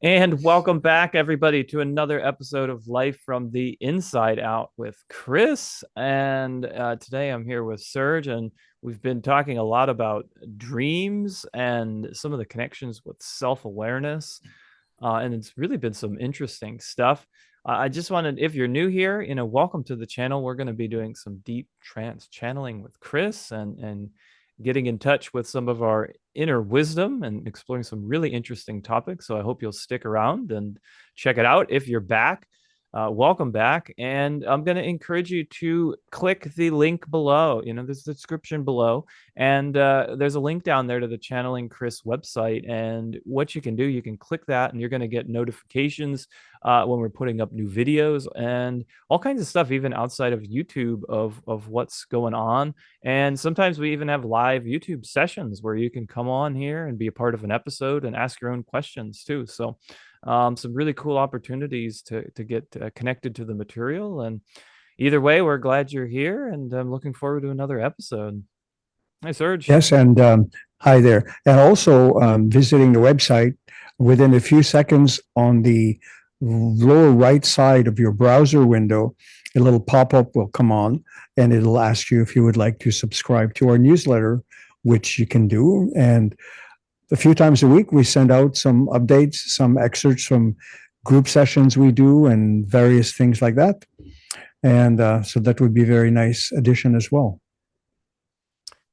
And welcome back, everybody, to another episode of Life from the Inside Out with Kris. And today I'm here with Serge, and we've been talking a lot about dreams and some of the connections with self-awareness. And it's really been some interesting stuff. I just wanted, if you're new here, welcome to the channel. We're going to be doing some deep trance channeling with Kris and getting in touch with some of our inner wisdom and exploring some really interesting topics. So I hope you'll stick around and check it out. If you're back, welcome back. And I'm going to encourage you to click the link below. There's a description below. And there's a link down there to the Channeling Kris website. And what you can do, you can click that and you're going to get notifications when we're putting up new videos and all kinds of stuff, even outside of YouTube, of what's going on. And sometimes we even have live YouTube sessions where you can come on here and be a part of an episode and ask your own questions too. So some really cool opportunities to get connected to the material. And either way, we're glad you're here, and I'm looking forward to another episode. Hi, Serge. Yes, and hi there. And also visiting the website within a few seconds on the lower right side of your browser window, a little pop-up will come on and it'll ask you if you would like to subscribe to our newsletter, which you can do. And a few times a week, we send out some updates, some excerpts from group sessions we do and various things like that. And so that would be a very nice addition as well.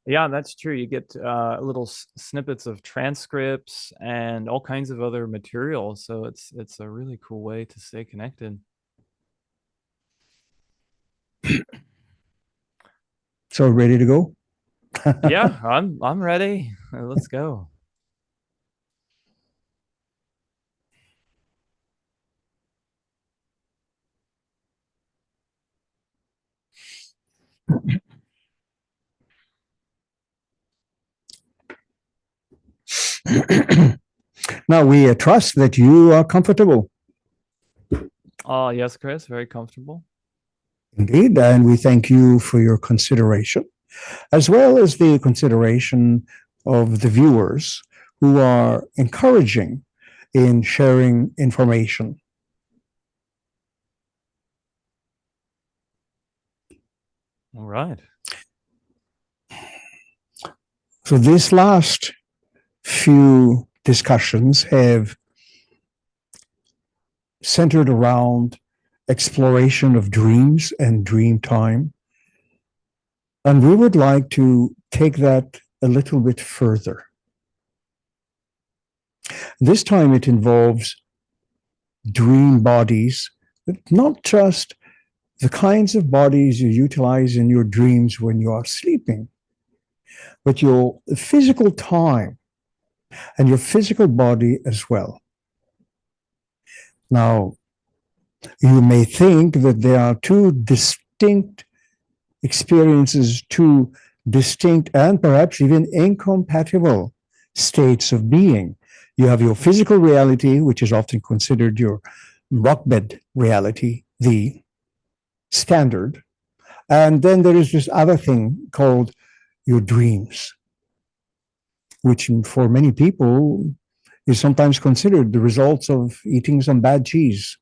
Yeah, that's true. You get little snippets of transcripts and all kinds of other material. So it's a really cool way to stay connected. So ready to go? Yeah, I'm ready. Let's go. Now we trust that you are comfortable. Oh, yes, Kris, very comfortable. Indeed, and we thank you for your consideration, as well as the consideration of the viewers who are encouraging in sharing information. All right. So these last few discussions have centered around exploration of dreams and dream time. And we would like to take that a little bit further. This time it involves dream bodies, but not just the kinds of bodies you utilize in your dreams when you are sleeping, but your physical time and your physical body as well. Now, you may think that there are two distinct experiences, two distinct and perhaps even incompatible states of being. You have your physical reality, which is often considered your rockbed reality, the standard. And then there is this other thing called your dreams, which for many people is sometimes considered the results of eating some bad cheese.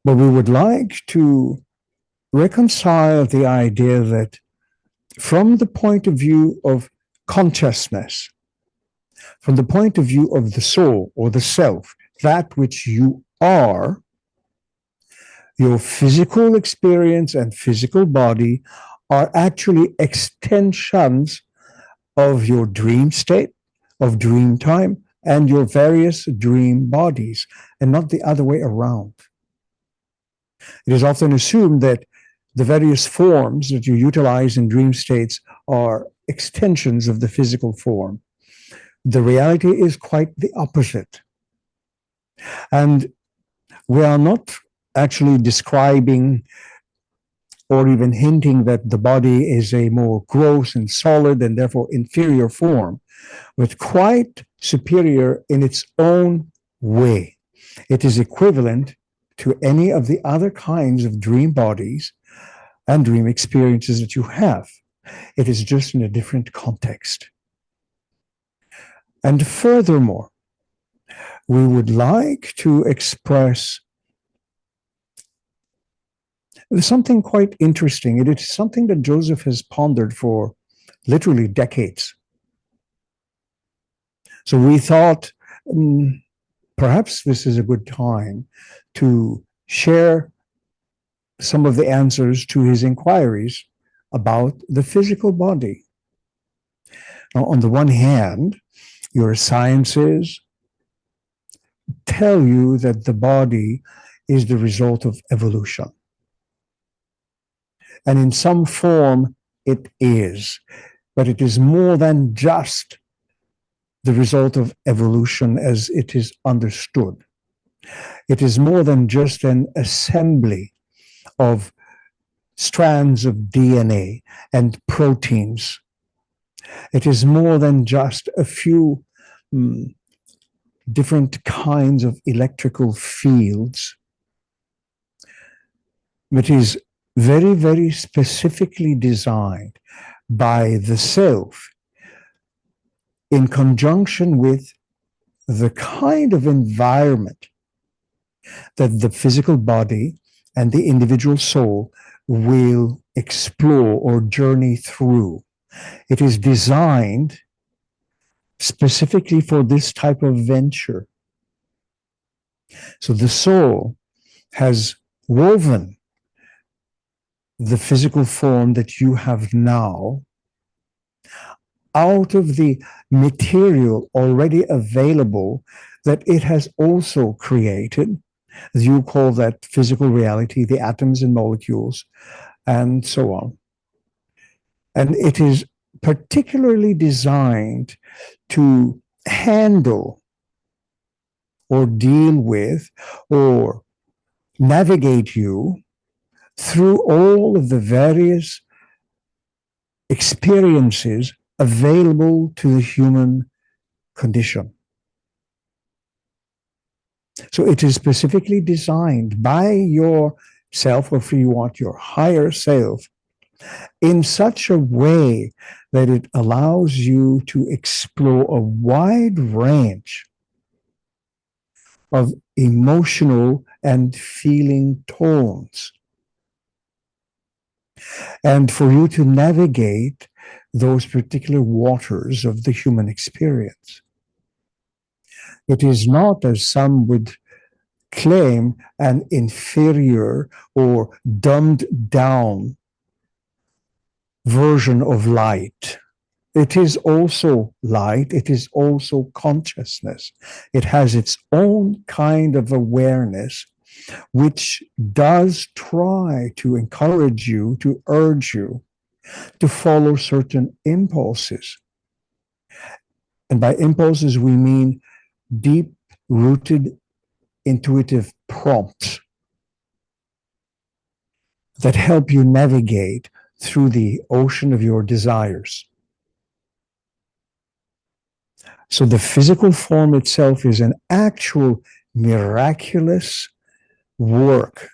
But we would like to reconcile the idea that from the point of view of consciousness, from the point of view of the soul or the self, that which you are, your physical experience and physical body are actually extensions of your dream state, of dream time, and your various dream bodies, and not the other way around. It is often assumed that the various forms that you utilize in dream states are extensions of the physical form. The reality is quite the opposite. And we are not actually describing or even hinting that the body is a more gross and solid and therefore inferior form, but quite superior in its own way. It is equivalent to any of the other kinds of dream bodies and dream experiences that you have. It is just in a different context. And furthermore, we would like to express something quite interesting. It is something that Joseph has pondered for literally decades. So we thought perhaps this is a good time to share some of the answers to his inquiries about the physical body. Now, on the one hand, your sciences tell you that the body is the result of evolution. And in some form, it is. But it is more than just the result of evolution as it is understood. It is more than just an assembly of strands of DNA and proteins. It is more than just a few different kinds of electrical fields. It is very, very specifically designed by the self in conjunction with the kind of environment that the physical body and the individual soul will explore or journey through. It is designed specifically for this type of venture. So the soul has woven the physical form that you have now out of the material already available that it has also created. You call that physical reality, the atoms and molecules, and so on. And it is particularly designed to handle or deal with or navigate you through all of the various experiences available to the human condition. So it is specifically designed by yourself, or if you want your higher self, in such a way that it allows you to explore a wide range of emotional and feeling tones, and for you to navigate those particular waters of the human experience. It is not, as some would claim, an inferior or dumbed down version of light. It is also light. It is also consciousness. It has its own kind of awareness, which does try to encourage you, to urge you to follow certain impulses. And by impulses, we mean deep-rooted intuitive prompts that help you navigate through the ocean of your desires. So the physical form itself is an actual miraculous work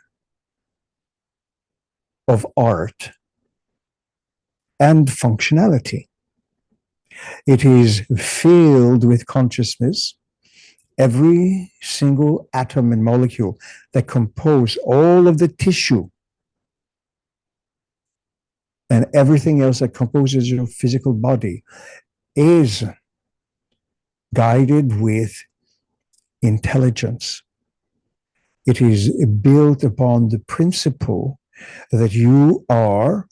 of art and functionality. It is filled with consciousness. Every single atom and molecule that compose all of the tissue and everything else that composes your physical body is guided with intelligence. It is built upon the principle that you are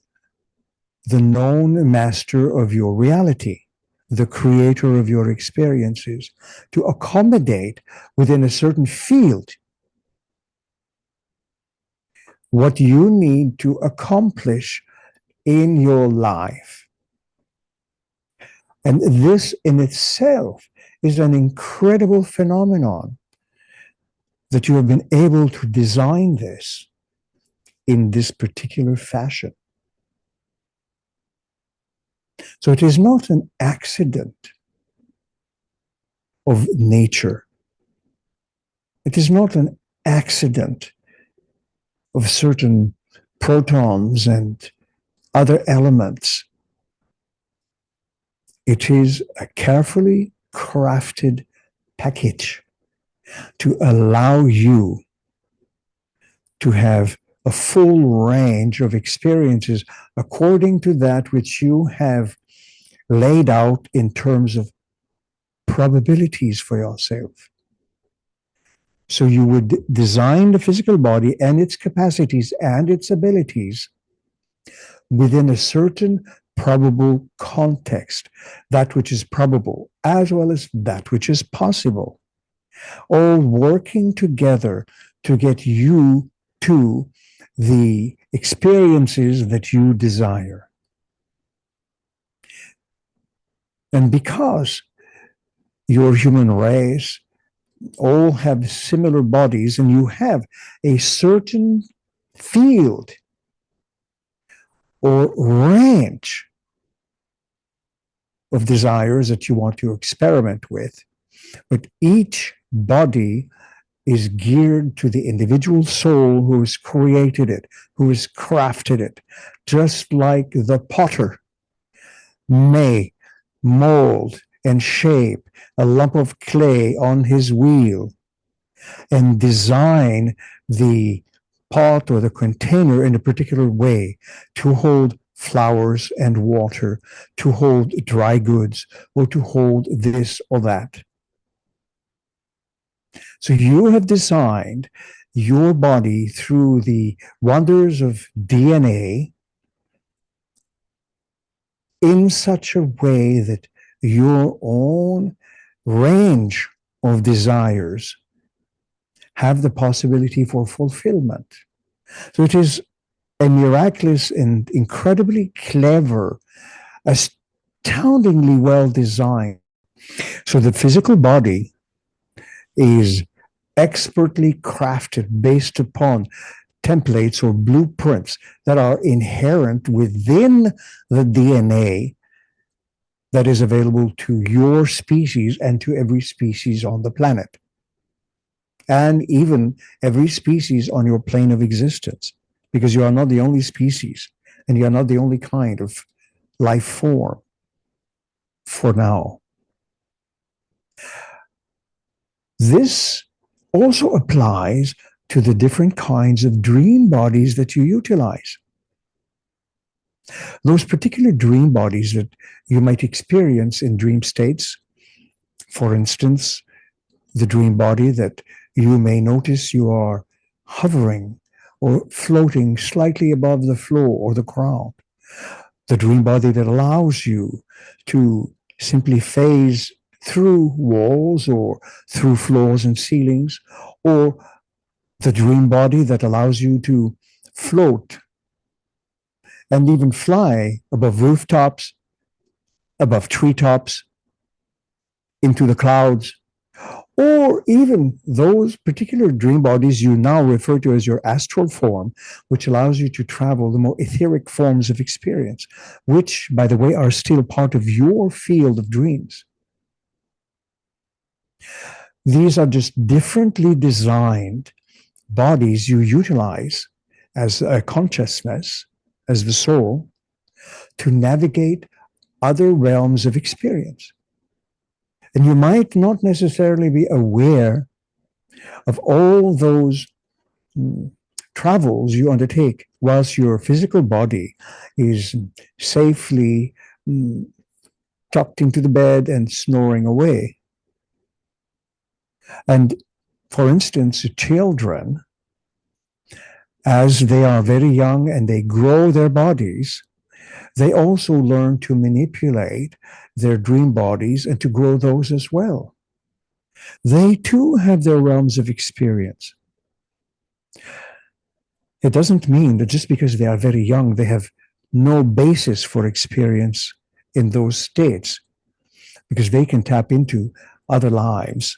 the known master of your reality, the creator of your experiences, to accommodate within a certain field what you need to accomplish in your life. And this in itself is an incredible phenomenon, that you have been able to design this in this particular fashion. So it is not an accident of nature. It is not an accident of certain protons and other elements. It is a carefully crafted package to allow you to have a full range of experiences according to that which you have laid out in terms of probabilities for yourself. So you would design the physical body and its capacities and its abilities within a certain probable context, that which is probable, as well as that which is possible, all working together to get you to the experiences that you desire. And because your human race all have similar bodies and you have a certain field or range of desires that you want to experiment with, but each body is geared to the individual soul who has created it, who has crafted it, just like the potter may mold and shape a lump of clay on his wheel and design the pot or the container in a particular way to hold flowers and water, to hold dry goods, or to hold this or that. So you have designed your body through the wonders of DNA in such a way that your own range of desires have the possibility for fulfillment. So it is a miraculous and incredibly clever, astoundingly well designed. So the physical body is expertly crafted based upon templates or blueprints that are inherent within the DNA that is available to your species and to every species on the planet, and even every species on your plane of existence, because you are not the only species and you are not the only kind of life form for now. This also applies to the different kinds of dream bodies that you utilize. Those particular dream bodies that you might experience in dream states, for instance, the dream body that you may notice you are hovering or floating slightly above the floor or the ground, the dream body that allows you to simply phase through walls or through floors and ceilings, or the dream body that allows you to float and even fly above rooftops, above treetops, into the clouds, or even those particular dream bodies you now refer to as your astral form, which allows you to travel the more etheric forms of experience, which, by the way, are still part of your field of dreams. These are just differently designed bodies you utilize as a consciousness, as the soul, to navigate other realms of experience. And you might not necessarily be aware of all those travels you undertake whilst your physical body is safely tucked into the bed and snoring away. And for instance, children, as they are very young and they grow their bodies, they also learn to manipulate their dream bodies and to grow those as well. They too have their realms of experience. It doesn't mean that just because they are very young, they have no basis for experience in those states, because they can tap into other lives.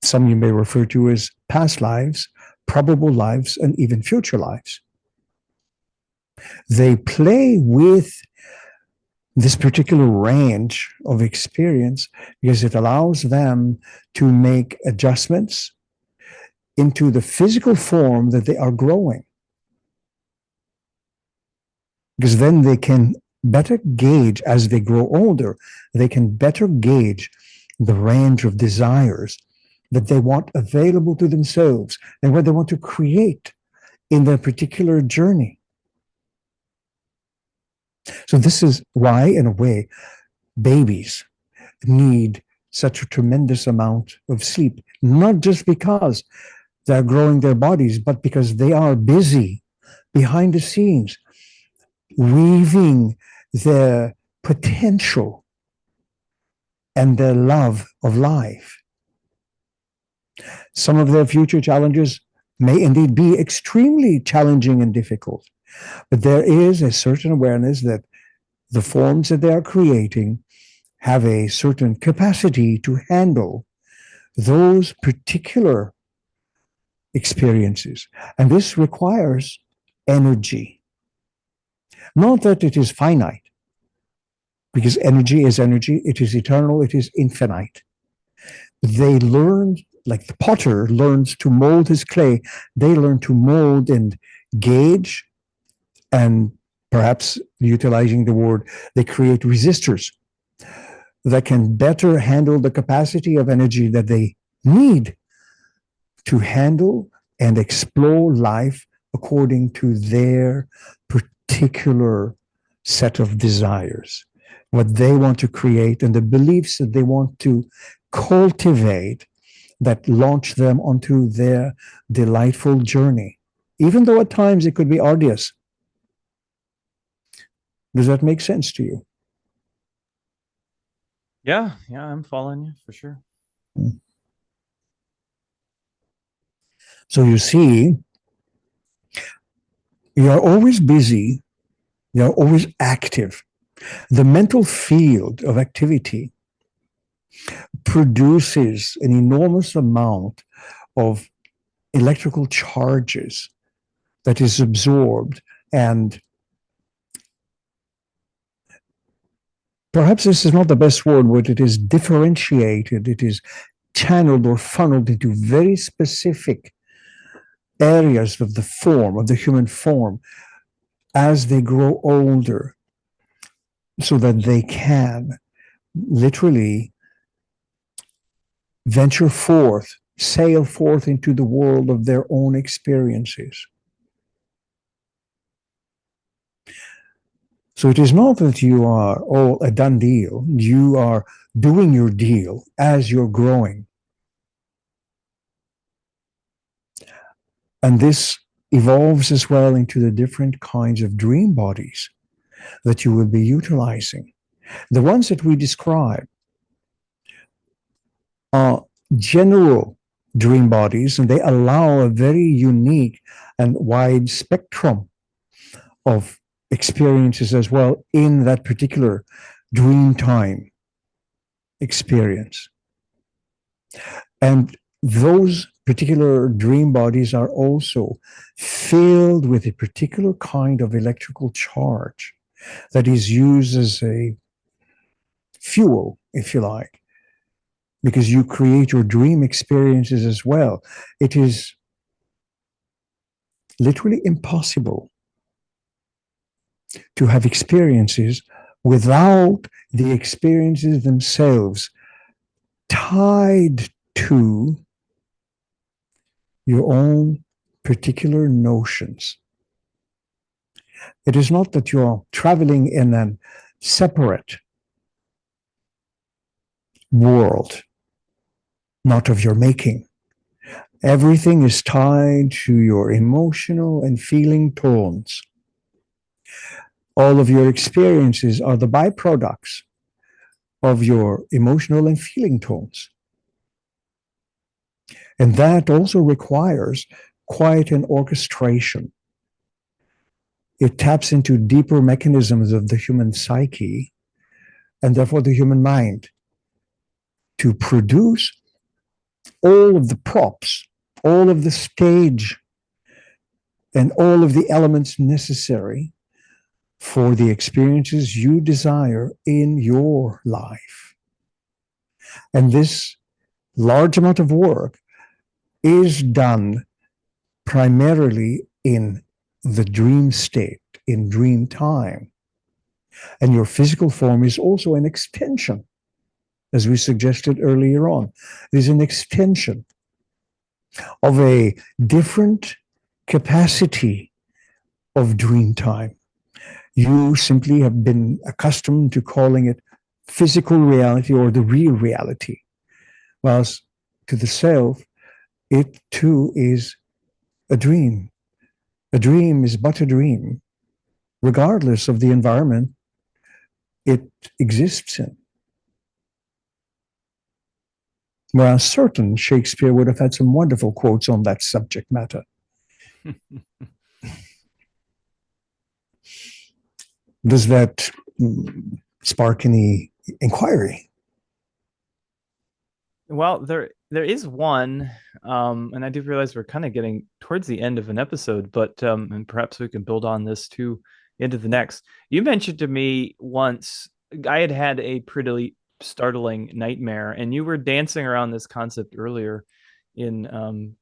Some you may refer to as past lives, probable lives, and even future lives. They play with this particular range of experience because it allows them to make adjustments into the physical form that they are growing. Because then they can better gauge, as they grow older, they can better gauge the range of desires that they want available to themselves and what they want to create in their particular journey. So this is why, in a way, babies need such a tremendous amount of sleep, not just because they're growing their bodies, but because they are busy behind the scenes, weaving their potential and their love of life. Some of their future challenges may indeed be extremely challenging and difficult, but there is a certain awareness that the forms that they are creating have a certain capacity to handle those particular experiences. And this requires energy. Not that it is finite, because energy is energy, it is eternal, it is infinite. They learn, like the potter learns to mold his clay, they learn to mold and gauge, and perhaps utilizing the word, they create resistors that can better handle the capacity of energy that they need to handle and explore life according to their particular set of desires, what they want to create, and the beliefs that they want to cultivate that launch them onto their delightful journey, even though at times it could be arduous. Does that make sense to you? Yeah, I'm following you for sure. So you see, you're always busy, you're always active. The mental field of activity produces an enormous amount of electrical charges that is absorbed, and perhaps this is not the best word, but it is differentiated, it is channeled or funneled into very specific areas of the form, of the human form, as they grow older, so that they can literally venture forth, sail forth into the world of their own experiences. So it is not that you are all a done deal. You are doing your deal as you're growing. And this evolves as well into the different kinds of dream bodies that you will be utilizing. The ones that we describe are general dream bodies, and they allow a very unique and wide spectrum of experiences as well in that particular dream time experience. And those particular dream bodies are also filled with a particular kind of electrical charge that is used as a fuel, if you like, because you create your dream experiences as well. It is literally impossible to have experiences without the experiences themselves tied to your own particular notions. It is not that you're traveling in a separate world, not of your making. Everything is tied to your emotional and feeling tones. All of your experiences are the byproducts of your emotional and feeling tones. And that also requires quite an orchestration. It taps into deeper mechanisms of the human psyche, and therefore the human mind, to produce all of the props, all of the stage, and all of the elements necessary for the experiences you desire in your life. And this large amount of work is done primarily in the dream state, in dream time. And your physical form is also an extension as we suggested earlier on. It is an extension of a different capacity of dream time. You simply have been accustomed to calling it physical reality or the real reality, whilst to the self, it too is a dream. A dream is but a dream, regardless of the environment it exists in. Well, I'm certain Shakespeare would have had some wonderful quotes on that subject matter. Does that spark any inquiry? Well, there is one, and I do realize we're kind of getting towards the end of an episode, but and perhaps we can build on this too into the next. You mentioned to me once I had had a pretty startling nightmare, and you were dancing around this concept earlier in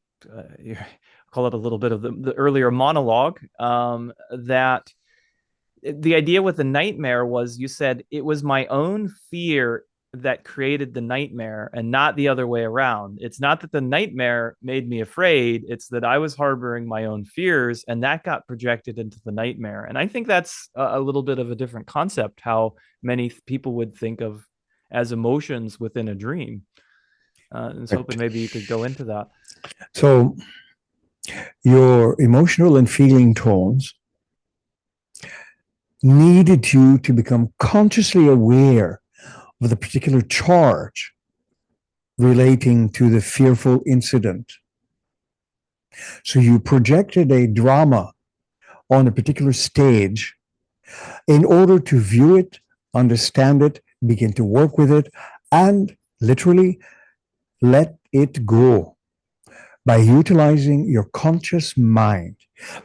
call it a little bit of the earlier monologue, that the idea with the nightmare was you said it was my own fear that created the nightmare and not the other way around. It's not that the nightmare made me afraid, it's that I was harboring my own fears and that got projected into the nightmare. And I think that's a little bit of a different concept, how many people would think of as emotions within a dream. And I was hoping maybe you could go into that. So, your emotional and feeling tones needed you to become consciously aware of the particular charge relating to the fearful incident. So you projected a drama on a particular stage in order to view it, understand it, begin to work with it, and literally let it go by utilizing your conscious mind.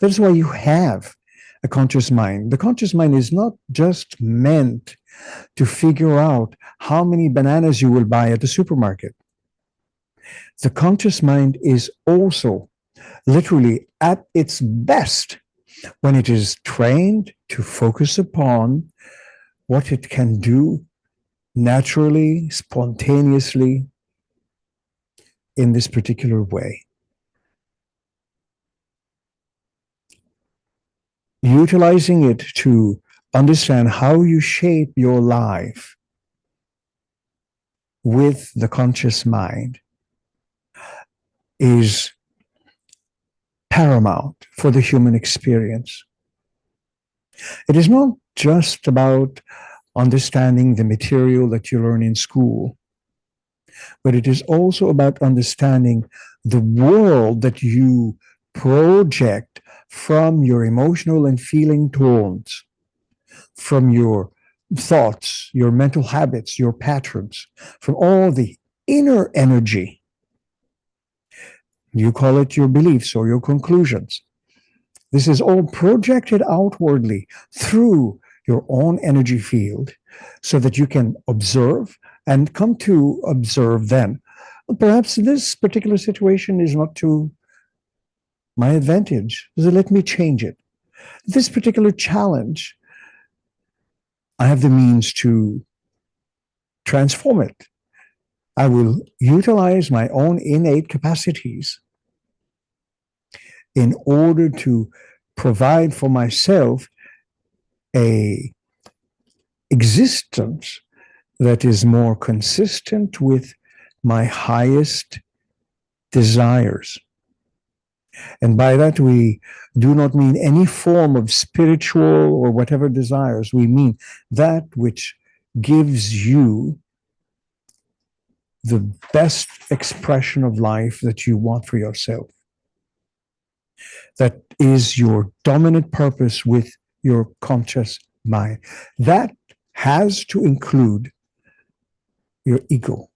That's why you have a conscious mind. The conscious mind is not just meant to figure out how many bananas you will buy at the supermarket. The conscious mind is also literally at its best when it is trained to focus upon what it can do naturally, spontaneously, in this particular way. Utilizing it to understand how you shape your life with the conscious mind is paramount for the human experience. It is not just about understanding the material that you learn in school, but it is also about understanding the world that you project from your emotional and feeling tones, from your thoughts, your mental habits, your patterns, from all the inner energy. You call it your beliefs or your conclusions. This is all projected outwardly through your own energy field so that you can observe and come to observe then. Perhaps this particular situation is not to my advantage, so let me change it. This particular challenge, I have the means to transform it. I will utilize my own innate capacities in order to provide for myself a existence that is more consistent with my highest desires. And by that, we do not mean any form of spiritual or whatever desires. We mean that which gives you the best expression of life that you want for yourself. That is your dominant purpose with your conscious mind. That has to include your ego.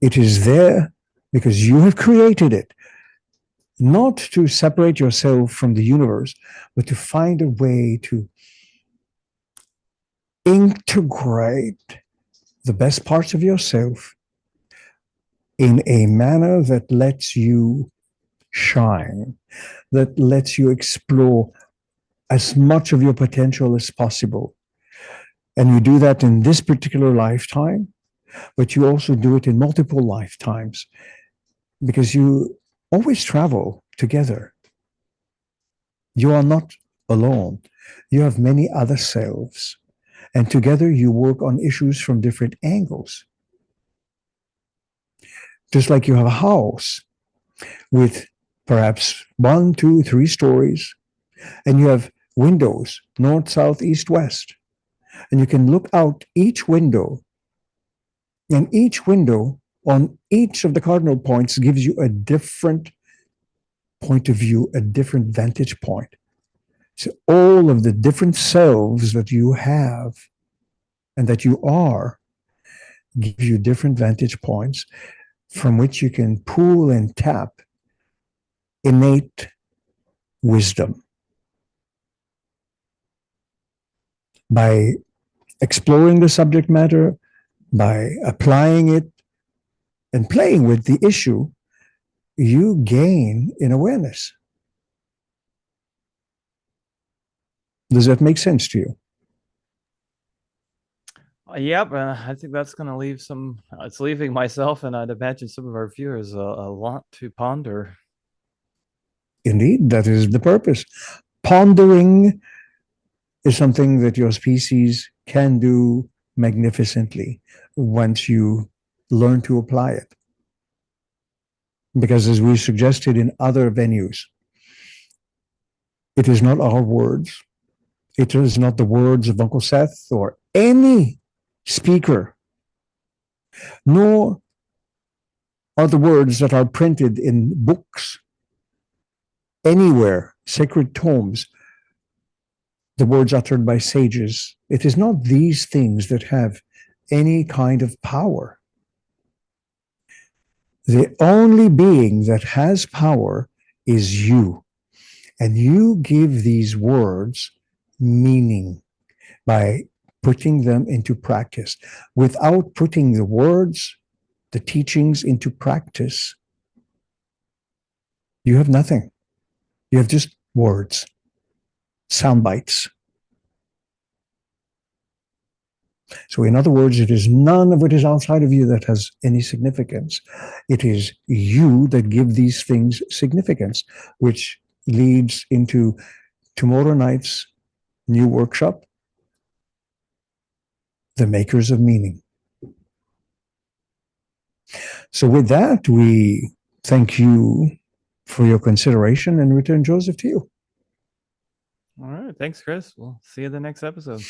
It is there because you have created it, not to separate yourself from the universe, but to find a way to integrate the best parts of yourself in a manner that lets you shine, that lets you explore as much of your potential as possible. And you do that in this particular lifetime, but you also do it in multiple lifetimes because you always travel together. You are not alone. You have many other selves, and together you work on issues from different angles. Just like you have a house with perhaps 1, 2, 3 stories, and you have windows, north, south, east, west, and you can look out each window, and each window on each of the cardinal points gives you a different point of view, a different vantage point. So all of the different selves that you have and that you are give you different vantage points from which you can pull and tap innate wisdom by exploring the subject matter, by applying it and playing with the issue. You gain in awareness. Does that make sense to you? Yep, I think that's going to leave some. It's leaving myself, and I'd imagine some of our viewers a lot to ponder. Indeed, that is the purpose. Pondering is something that your species can do magnificently once you learn to apply it. Because as we suggested in other venues, it is not our words. It is not the words of Uncle Seth or any speaker, nor are the words that are printed in books, anywhere, sacred tomes, the words uttered by sages. It is not these things that have any kind of power. The only being that has power is you. And you give these words meaning by putting them into practice. Without putting the words, the teachings into practice, you have nothing. You have just words, sound bites. So, in other words, it is none of what is outside of you that has any significance. It is you that give these things significance, which leads into tomorrow night's new workshop, The Makers of Meaning. So, with that, we thank you for your consideration and return Joseph to you. All right. Thanks, Kris. We'll see you in the next episode.